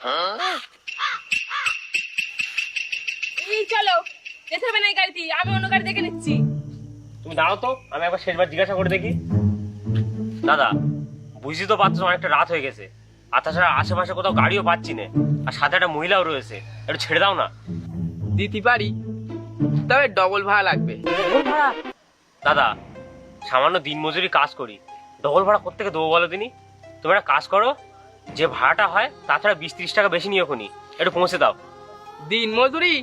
এই চলো, যেতে হবে না এই গাড়িতে, আমি অন্য গাড়ি দেখে নিচ্ছি। তুমি দাঁড়াও তো, আমি একবার শেষবার জিজ্ঞাসা করে দেখি। দাদা, বুঝি তো পাচ্ছ অনেকটা রাত হয়ে গেছে, আর তাছাড়া আশেপাশে কোথাও গাড়িও পাচ্ছি না, আর সাথে একটা মহিলাও রয়েছে, একটু ছেড়ে দাও না। দিতে পারি, তবে ডবল ভাড়া লাগবে। দাদা, সামান্য দিনমজুরি কাজ করি, ডবল ভাড়া কোত্থেকে দেবো বলো দিনই? তুমি একটা কাজ করো, যে ভাড়াটা হয় তাছাড়া 20-30 টাকা বেশি নিও খুনি, একটু পৌঁছে দাও। দিন মজুরি?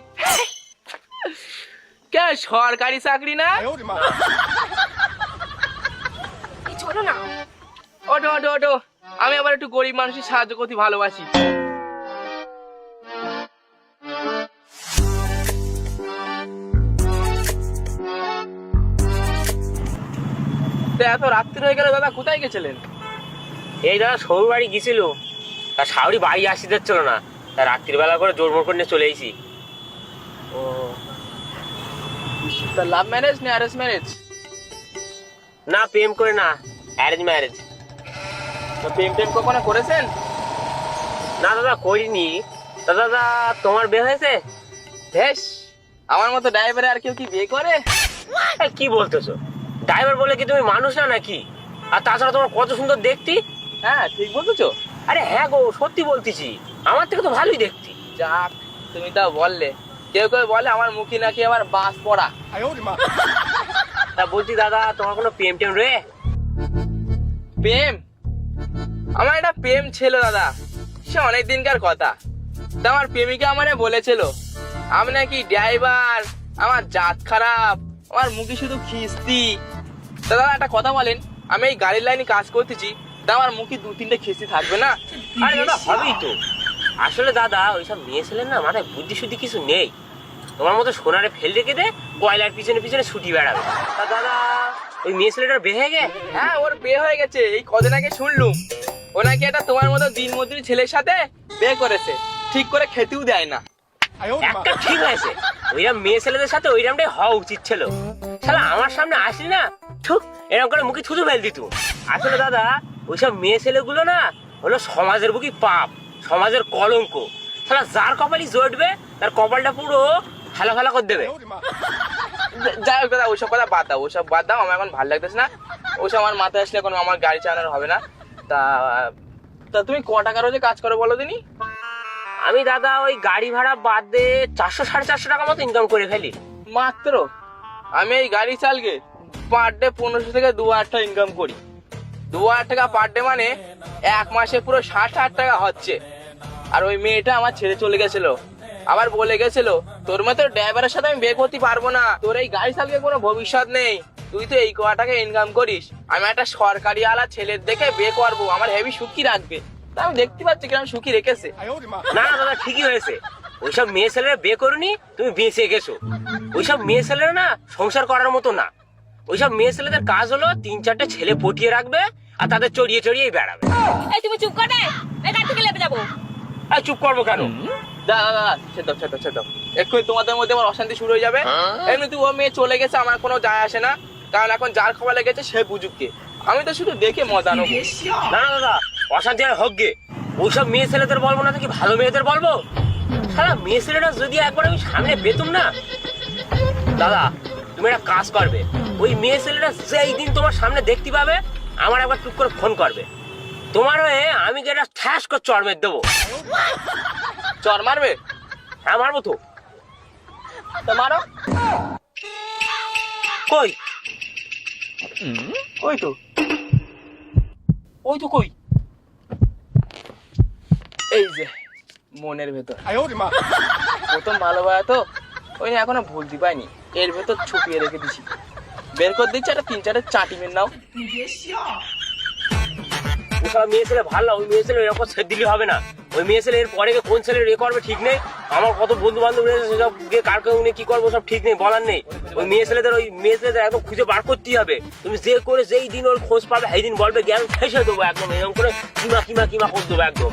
কে সরকারি চাকরি না? এই চলো না। ওঠো ওঠো ওঠো, আমি আবার একটু গরিব মানুষের সাহায্য করতে ভালোবাসি। তা এত রাত্রি হয়ে গেল দাদা, কোথায় গেছিলেন? এই দাদা সৌর বাড়ি গেছিল, তার শাওরি বাড়ি আসতে দিচ্ছিল না, তা রাত্রিবেলা করে জোর মোর করে নিয়ে চলে এসেছি। ও, তা লাভ ম্যারেজ না অ্যারেঞ্জ ম্যারেজ? না, প্রেম করে না, অ্যারেঞ্জ ম্যারেজ। তো প্রেম টেম কখনো করেছেন? না দাদা, করিনি। তা দাদা, তোমার বিয়ে হয়েছে? বেশ, আমার মতো ড্রাইভারে আর কেউ কি বিয়ে করে? এই কি বলতেছো? ড্রাইভার বলে কি তুমি মানুষ না নাকি? আর তাছাড়া তোমার কত সুন্দর দেখতি। হ্যাঁ ঠিক বলতেছো। আরে হ্যাঁ গো, সত্যি বলতেছি, আমার থেকে তো ভালোই দেখতি। যাক, তুমি তা বললে। কেউ কেউ বলে আমার মুখে নাকি আমার বাস পড়া। তা বলছি দাদা, তোমার কোনো প্রেম টেম রে? প্রেম? আমার একটা প্রেম ছিল দাদা, সে অনেক দিনকার কথা। তা আমার প্রেমিকা আমারে বলেছিল আমি নাকি ড্রাইভার, আমার জাত খারাপ, আমার মুখে শুধু খিস্তি। তা দাদা একটা কথা বলেন, আমি এই গাড়ির লাইনে কাজ করতেছি, তা আমার মুখে 2-3টে খিস্তি থাকবে না? আরে দাদা, হবেই তো। আসলে দাদা, ওইসব মেয়ে ছেলের না মাথায় বুদ্ধি শুদ্ধি কিছু নেই। তোমার মতো সোনারে ফেল রেখে দে, কয়লার পিছনে পিছনে ছুটি বেড়াবে। তা দাদা, ওই মেয়ে ছেলেটার বিয়ে হয়ে গে? হ্যাঁ, ওর বিয়ে হয়ে গেছে, এই কদিন আগে শুনলুম। ও নাকি একটা তোমার মতো দিনমজুরি ছেলের সাথে বিয়ে করেছে, ঠিক করে খেতেও দেয় না। একটা ঠিক হয়েছে, ওইরকম মেয়ে ছেলেদের সাথে ওইরকমটাই হওয়া উচিত ছিল। শালা আমার সামনে আসলি না, ছুক এরকম করে মুখে থুতু ফেল দিত। আসলে দাদা, ওইসব মেয়ে ছেলেগুলো না হলো সমাজের বুকি পাপ, সমাজের কলঙ্ক। শালা যার কপালই জড়বে তার কপালটা পুরো ফেলা ফেলা করে দেবে। যাই হোক দাদা, ওইসব কথা বাদ দাও, ওইসব বাদ দাও, আমার এখন ভালো লাগতেছে না। ওইসব আমার মাথায় আসলে এখন আমার গাড়ি চালানোর হবে না। তা তা তুমি ক টাকা রোজে কাজ করো বলো দিনি? আমি দাদা ওই গাড়ি ভাড়া বাদ দিয়ে 400-450 টাকা মতো ইনকাম করে ফেলি মাত্র। আমি এই গাড়ি চালকে পার ডে 1500 থেকে 2000 টাকা ইনকাম করি। 2000 টাকা পার ডে মানে এক মাসে পুরো 60,000 টাকা হচ্ছে। আর ওই মেয়েটা আমার ছেড়ে চলে গেছিল, আবার বলে গেছিল তোর মতো ড্রাইভারের সাথে আমি বিয়ে করতে পারবো না, তোর এই গাড়ি চালকে কোনো ভবিষ্যৎ নেই, তুই তো এই কয় টাকা ইনকাম করিস, আমি একটা সরকারি আলা ছেলের দেখে বিয়ে করবো, আমার হেভি সুখী রাখবে। তা আমি দেখতে পাচ্ছি কিরকম সুখী রেখেছে। না না দাদা, ঠিকই হয়েছে। ওইসব মেয়ে ছেলেরা বিয়ে করনি, তুমি বেঁচে গেছো। ওইসব মেয়ে ছেলেরা না সংসার করার মতো না। ওইসব মেয়ে ছেলেদের কাজ হলো 3-4টে ছেলে পটিয়ে রাখবে আর তাদের চড়িয়ে চড়িয়ে বেড়াবে। এই তুমি চুপ করে, এই গাড়ি থেকে লেপে যাবো। আর চুপ করবো কেন? দাদা ছেদ এক্ষুনি তোমাদের মধ্যে আমার অশান্তি শুরু হয়ে যাবে। এমনিতে ও মেয়ে চলে গেছে, আমার কোনো যায় আসে না, কারণ এখন যার খবর লেগেছে সে বুঝুককে, আমি তো শুধু দেখে মজা নেবো। না না দাদা, অশান্তি আর হোক গে। ওইসব মেয়ে ছেলেদের বলবো না, কি ভালো মেয়েদের বলবো? সারা মেয়ে ছেলেটা যদি একবার আমি সামনে পেতুম না দাদা, তুমি একটা কাজ করবে, ওই মেয়ে ছেলেটা যেই দিন তোমার সামনে দেখতে পাবে আমার একবার টুক করে ফোন করবে, তোমার হয়ে আমি যেটা ঠ্যাস করে চড় মেরে দেবো। চর মারবে? হ্যাঁ মারবো তো। তো মারো। কই ওই তো কই, এই যে মনের ভেতর। প্রথম ভালোবাসা তো, ওই এখনো ভুলতে পাইনি, এর ভেতর ছুপিয়ে রেখে দিছি, বের করে দিচ্ছি, একটা 3-4 চাটি মেরে নাও। ওসব মেয়ে ছেলে ভালো, ওই মেয়ে ছেলে এরকম ছেড়ে দিলে হবে না। ওই মেয়ে ছেলে এর পরে কোন ছেলে এ করবে ঠিক নেই। আমার কত বন্ধু বান্ধব রয়েছে, সেসব কার কেউ কি করবো সব ঠিক নেই, বলার নেই। ওই মেয়ে ছেলেদের একদম খুঁজে বার করতেই হবে। তুমি যে করে যেই দিন ওর খোঁজ পাবে সেই দিন বলবে জ্ঞান ফেসে দেবো একদম, এরকম করে কিমা করে দেবো একদম।